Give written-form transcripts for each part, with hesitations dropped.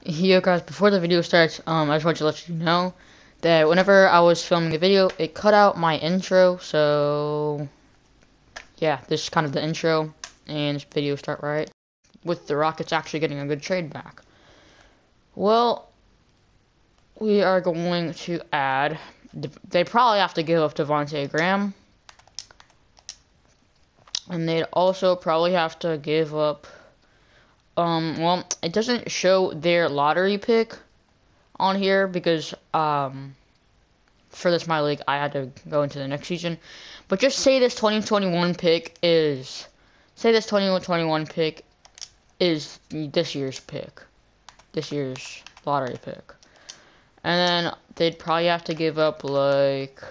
Yo guys, before the video starts, I just want to let you know that whenever I was filming the video, it cut out my intro, so yeah, this is kind of the intro, and this video start right with the Rockets actually getting a good trade back. Well, we are going to add, they probably have to give up Devontae Graham, and they'd also probably have to give up, well, it doesn't show their lottery pick on here because, for this my league, I had to go into the next season. But just say this 2021 pick is, say this 2021 pick is this year's pick, this year's lottery pick, and then they'd probably have to give up like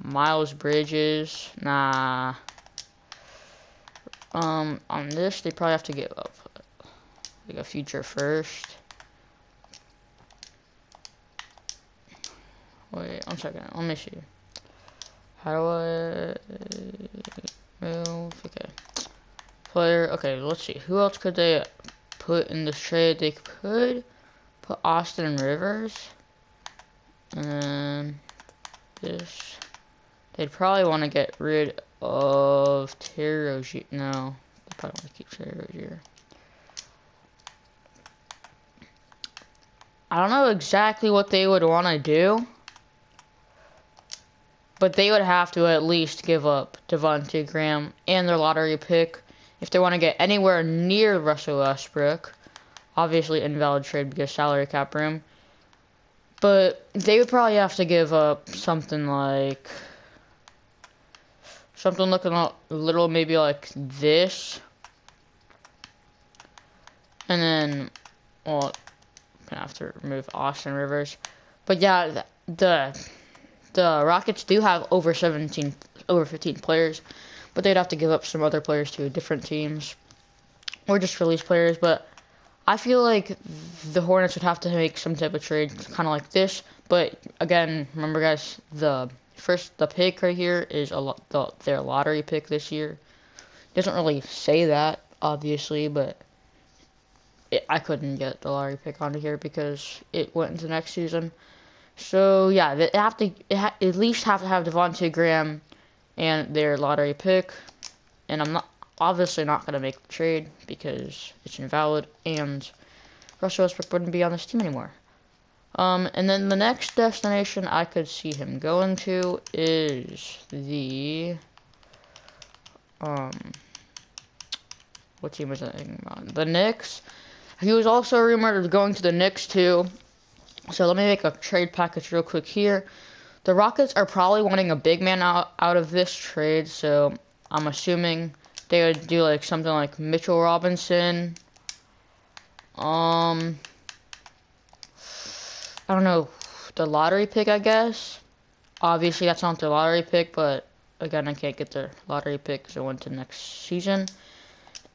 Miles Bridges. Nah. On this they probably have to give up like a future first. Wait, 1 second. Let me see. How do I move? Okay. Player. Okay, let's see. Who else could they put in this trade? They could put Austin Rivers. And then this. They'd probably want to get rid of Terry Rozier. No, they probably want to keep Terry Rozier. I don't know exactly what they would want to do, but they would have to at least give up Devontae Graham and their lottery pick if they want to get anywhere near Russell Westbrook. Obviously, invalid trade because salary cap room. But they would probably have to give up something like, something looking a little maybe like this. And then, well, I'm gonna have to remove Austin Rivers. But yeah, the Rockets do have over 15 players, but they'd have to give up some other players to different teams, or just release players. But I feel like the Hornets would have to make some type of trade, kind of like this. But again, remember guys, the pick right here is their lottery pick this year. It doesn't really say that, obviously, but I couldn't get the lottery pick onto here because it went into next season. So yeah, they have to at least have to have Devontae Graham and their lottery pick, and I'm obviously not gonna make the trade because it's invalid, and Russell Westbrook wouldn't be on this team anymore. And then the next destination I could see him going to is the what team was I thinking about? The Knicks. He was also rumored of going to the Knicks too. So let me make a trade package real quick here. The Rockets are probably wanting a big man out of this trade, so I'm assuming they would do like something like Mitchell Robinson. I don't know, the lottery pick, I guess. Obviously, that's not the lottery pick, but again, I can't get the lottery pick because it went to next season.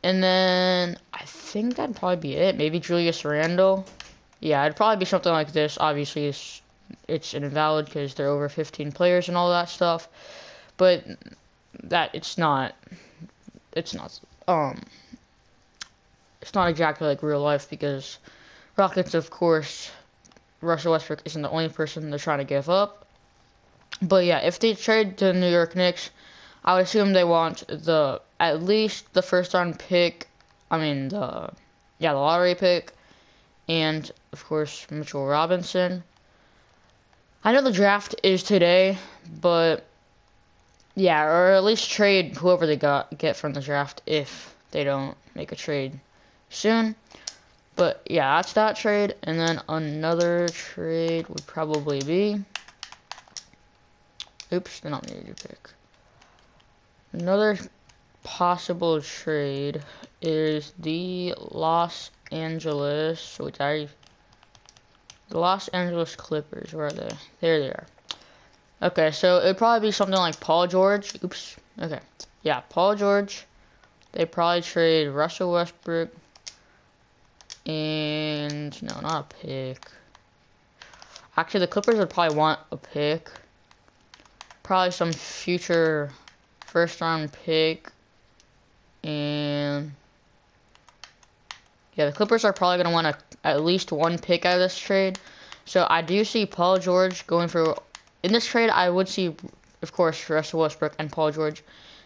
And then I think that'd probably be it. Maybe Julius Randle. Yeah, it'd probably be something like this. Obviously, it's invalid because they're over 15 players and all that stuff. But it's not exactly like real life because Rockets, of course, Russell Westbrook isn't the only person they're trying to give up. But yeah, if they trade to the New York Knicks, I would assume they want at least the first round pick. I mean the lottery pick. And, of course, Mitchell Robinson. I know the draft is today, but, yeah, or at least trade whoever they get from the draft if they don't make a trade soon. But, yeah, that's that trade. And then another trade would probably be... Oops, they don't need to pick. Another possible trade is the Los Angeles Clippers. Where are they? There they are. Okay, so it'd probably be something like Paul George. Oops. Okay. Yeah, Paul George. They probably trade Russell Westbrook. And no, not a pick. Actually, the Clippers would probably want a pick. Probably some future first round pick. And Yeah, the Clippers are probably going to want at least one pick out of this trade. So I do see Paul George going for... In this trade, I would see, of course, Russell Westbrook and Paul George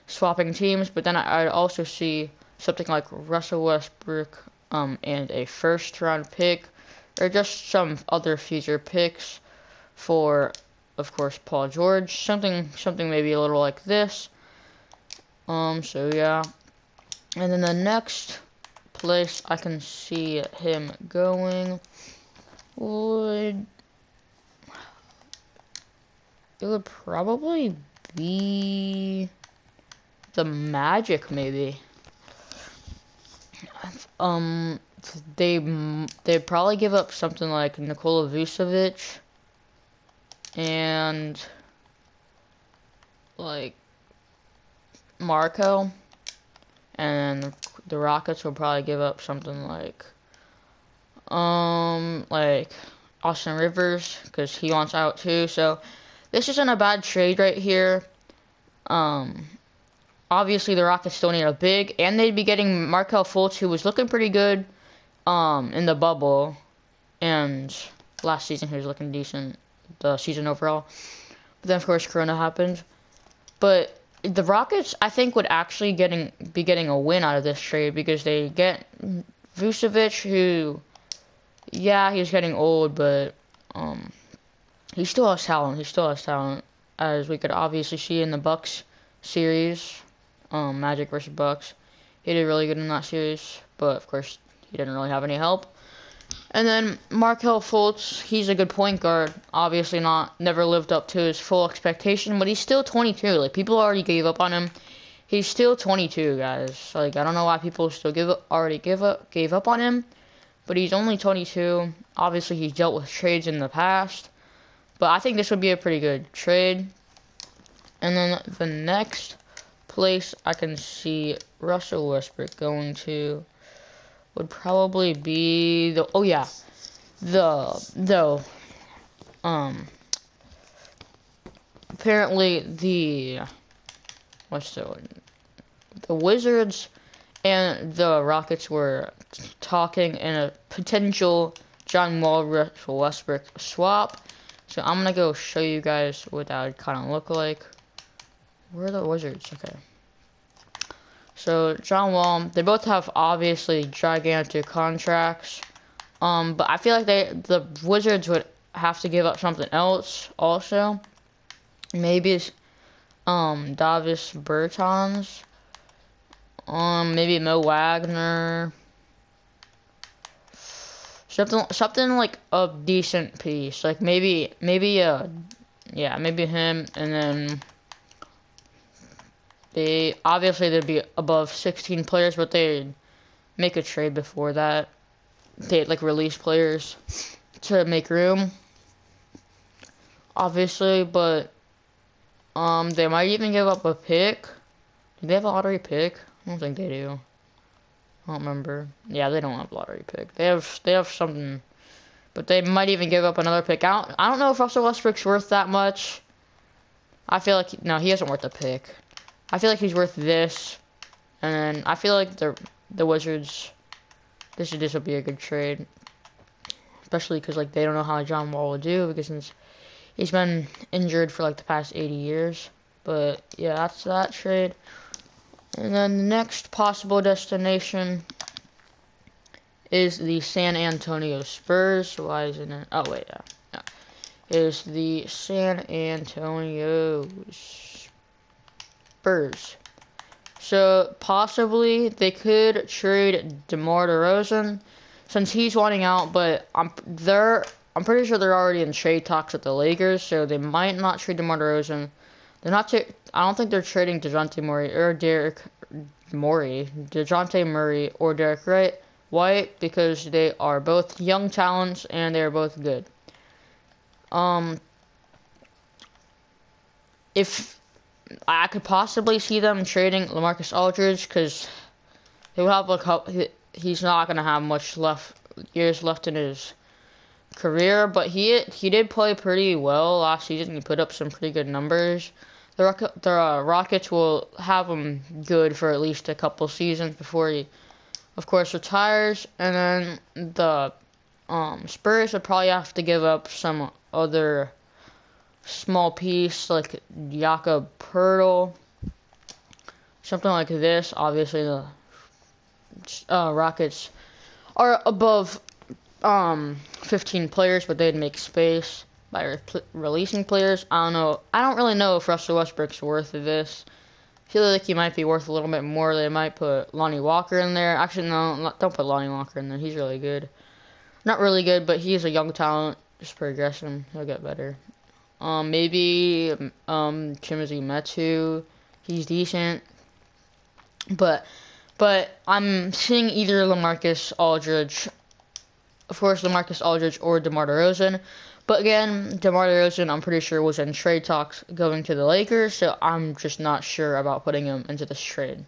swapping teams. But then I'd also see something like Russell Westbrook and a first-round pick. Or just some other future picks for, of course, Paul George. Something maybe a little like this. So yeah. And then the next place I can see him going would probably be the Magic, maybe. They'd probably give up something like Nikola Vucevic and like Marco, and the Rockets will probably give up something like Austin Rivers, because he wants out too. So this isn't a bad trade right here. Obviously the Rockets still need a big, and they'd be getting Markelle Fultz, who was looking pretty good in the bubble, and last season he was looking decent, the season overall. But then of course Corona happened. But the Rockets, I think, would actually be getting a win out of this trade, because they get Vucevic, who, yeah, he's getting old, but he still has talent. He still has talent, as we could obviously see in the Bucks series, Magic versus Bucks. He did really good in that series, but of course he didn't really have any help. And then Markelle Fultz, he's a good point guard. Obviously never lived up to his full expectation, but he's still 22. Like, people already gave up on him. He's still 22, guys. Like, I don't know why people still gave up on him, but he's only 22. Obviously, he's dealt with trades in the past, but I think this would be a pretty good trade. And then the next place I can see Russell Westbrook going to would probably be apparently the Wizards and the Rockets were talking in a potential John Wall Russell Westbrook swap. So I'm gonna go show you guys what that would kind of look like. Where are the Wizards? Okay. So John Wall, they both have obviously gigantic contracts. But I feel like the Wizards would have to give up something else also. Maybe it's Davis Bertans. Maybe Mo Wagner. Something like a decent piece. Like maybe him, and then they'd be above 16 players, but they'd make a trade before that. They'd like release players to make room, obviously, but they might even give up a pick. Do they have a lottery pick? I don't think they do. I don't remember. Yeah, they don't have a lottery pick. They have something, but they might even give up another pick. I don't know if Russell Westbrook's worth that much. I feel like no, he isn't worth a pick. I feel like he's worth this, and then I feel like the Wizards, this will be a good trade, especially because like they don't know how John Wall will do, because he's been injured for like the past 80 years. But yeah, that's that trade. And then the next possible destination is the San Antonio Spurs. Why isn't it? Oh wait, yeah. Is the San Antonio Spurs. So possibly they could trade DeMar DeRozan, since he's wanting out, but I'm pretty sure they're already in trade talks with the Lakers, so they might not trade DeMar DeRozan. I don't think they're trading DeJounte Murray or Derek White, because they are both young talents and they're both good. If I could possibly see them trading LaMarcus Aldridge, because he'll have he's not gonna have much years left in his career, but he did play pretty well last season. He put up some pretty good numbers. The Rockets will have him good for at least a couple seasons before he of course, retires, and then the Spurs would probably have to give up some other small piece like Jakob Pertl, something like this. Obviously, the Rockets are above 15 players, but they'd make space by releasing players. I don't know. I don't really know if Russell Westbrook's worth of this. I feel like he might be worth a little bit more. They might put Lonnie Walker in there. Actually, no, don't put Lonnie Walker in there. He's really good. Not really good, but he's a young talent. Just progress him. He'll get better. Maybe Chimezie Metu. He's decent. But I'm seeing either LaMarcus Aldridge, of course, LaMarcus Aldridge or DeMar DeRozan. But again, DeMar DeRozan, I'm pretty sure, was in trade talks going to the Lakers, so I'm just not sure about putting him into this trade.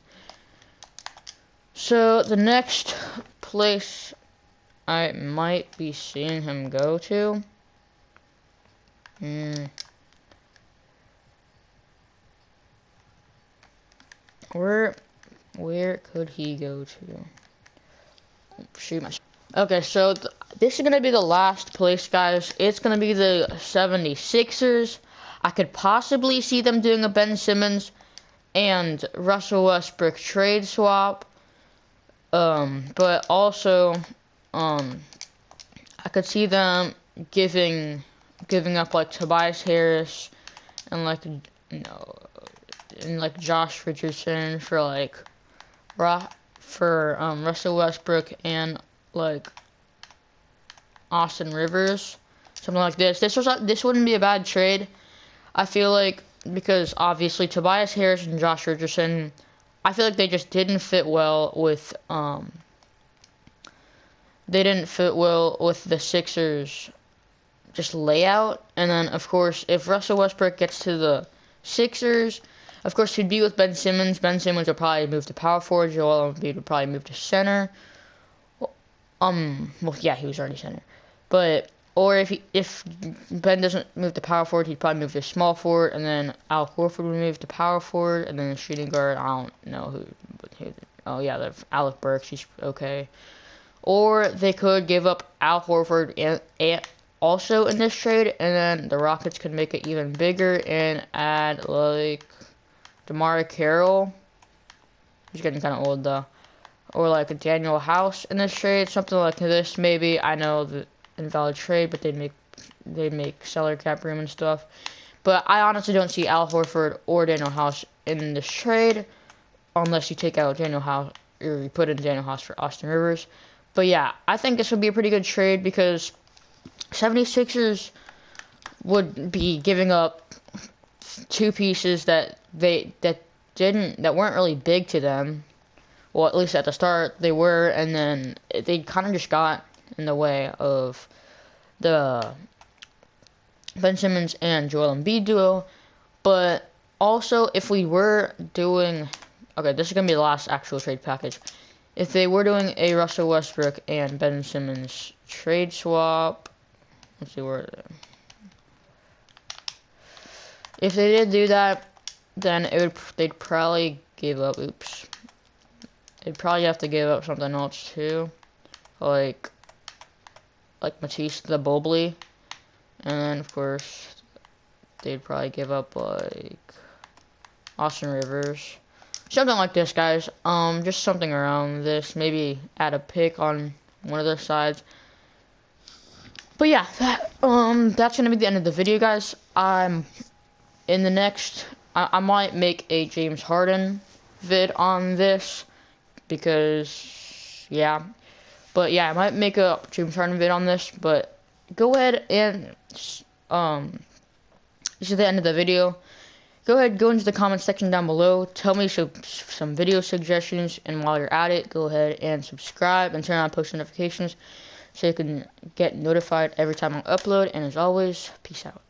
So the next place I might be seeing him go to, where could he go to? Shoot myself. Okay, so this is going to be the last place, guys. It's going to be the 76ers. I could possibly see them doing a Ben Simmons and Russell Westbrook trade swap. But also, I could see them giving up like Tobias Harris and like Josh Richardson for like Russell Westbrook and like Austin Rivers, something like this. This wouldn't be a bad trade, I feel like, because obviously Tobias Harris and Josh Richardson, I feel like they just didn't fit well with the Sixers just layout. And then of course, if Russell Westbrook gets to the Sixers, of course he'd be with Ben Simmons. Ben Simmons would probably move to power forward. Joel Embiid would probably move to center. Well, yeah, he was already center. But, or if Ben doesn't move to power forward, he'd probably move to small forward, and then Al Horford would move to power forward, and then the shooting guard, I don't know who oh yeah, Alec Burks, he's okay. Or they could give up Al Horford and also in this trade, and then the Rockets could make it even bigger and add like DeMar Carroll. He's getting kind of old though. Or like a Daniel House in this trade, something like this maybe. I know the invalid trade, but they'd make salary cap room and stuff. But I honestly don't see Al Horford or Daniel House in this trade, unless you take out Daniel House or you put in Daniel House for Austin Rivers. But yeah, I think this would be a pretty good trade because 76ers would be giving up two pieces that weren't really big to them. Well, at least at the start they were, and then they kind of just got in the way of the Ben Simmons and Joel Embiid duo. But also, if we were doing, okay, this is gonna be the last actual trade package. If they were doing a Russell Westbrook and Ben Simmons trade swap, let's see where. If they did do that, then they'd probably give up. Oops. They'd probably have to give up something else too, like Matisse Thybulle, and then of course they'd probably give up like Austin Rivers, something like this, guys. Just something around this. Maybe add a pick on one of their sides. But yeah, that's gonna be the end of the video, guys. I might make a James Harden vid on this. Because, yeah. But, yeah, I might make a James Harden vid on this. But, go ahead and, this is the end of the video. Go ahead, go into the comment section down below. Tell me some video suggestions. And while you're at it, go ahead and subscribe and turn on post notifications so you can get notified every time I upload. And as always, peace out.